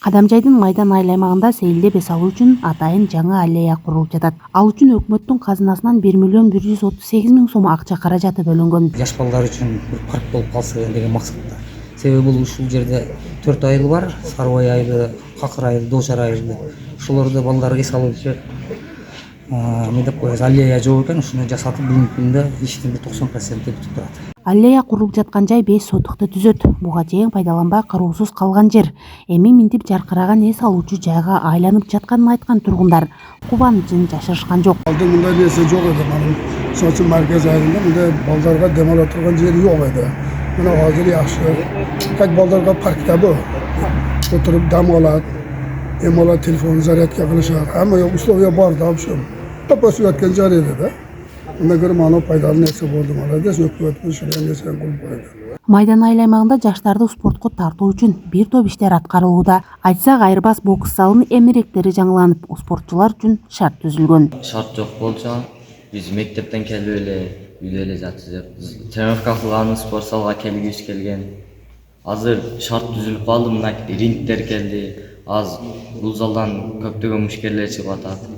Кадамжайдын Майдан айыл аймагында сейилдеп эс алуу үчүн атайын жаңы аллея курулуп жатат. Ал үчүн өкмөттүн казынасынан 1.138.000 сом акча каражаты бөлүнгөн. Жаш балдар үчүн бир парк болуп калса деген максатта. Себеби бул ушул жерде 4 айыл бар: Сарыбай айылы, Какыр айылы, Доочар айылы. Ошолордо балдарга эс алуу үчүн эмне деп коебуз, аллея жок экен. Ушуну жасатып бүгүнкү күндө иштин 90% бүтүп турат. Аллея курулуп жаткан жай 5 сотукты түзөт. Буга чейин пайдаланбай кароосуз калган жер. Эми минтип жаркыраган эс алуучу жайга айланып жатканын айткан тургундар кубанычын жашырышкан жок. Алдын мындай нерсе жок эди. Социл маркез айылында мындай балдарга дем ала турган жери жок эди. Мына азыр жакшы. Так балдарга паркта бу. Отуруп дам алат, эм алат, телефон зарядка кылышат. Hamma условия бар да ошо. Тапасып жаткан жер эди да. Мына көрүм аны пайдалуу нерсе болду. Молодец, өкмөт ушундай нерсени кылып койду. Майдан айыл аймагында жаштарды спортко тартуу үчүн бир топ иштер аткарылууда. Айтсак, айырбас бокс залынын эмеректери жаңыланып, спортчулар үчүн шарт түзүлгөн. Шарт жок болчу, биз мектептен келип эле үйдө эле жатып, тренировка кылган спорт залга келгибиз келген. Азыр шарт түзүлүп калды, мына рингдер келди. Аз бул залдан көптөгөн мушкерлер чыгып атат.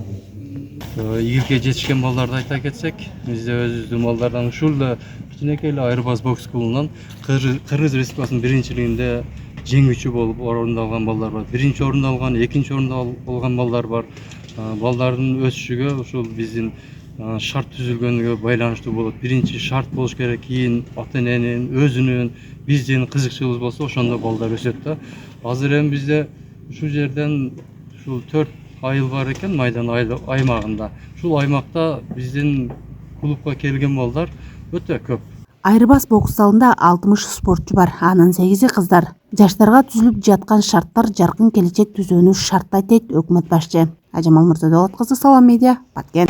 Ийгиликке жетишкен балдарды айта кетсек, бизде өзүбүздүн балдардан ушул да кичинекей эле айырбас бокс клубунан Кыргыз Республикасынын биринчилигинде жеңүүчү болуп орундалган балдар бар. Биринчи орунду алган, экинчи орунду алган балдар бар. Балдардын өсүшүгө ушул биздин шарт түзүлгөнгө байланыштуу болот. Биринчи шарт болуш керек, кийин ата эненин, өзүнүн, биздин кызыкчылыгыбыз болсо, ошондо балдар өсөт да. Азыр эми бизде ушул жерден ушул 4 айыл бар экен Майдан аймагында. Ушул аймакта биздин клубка келген балдар өтө көп. Айырбас бокс залында 60 спортчу бар, анын 8-и кыздар. Жаштарга түзүлүп жаткан шарттар жаркын келечек түзүүнү шарттайт дейт өкмөт башчы. Ажамал Мырзадолот кызы, Салам медиа, Баткен.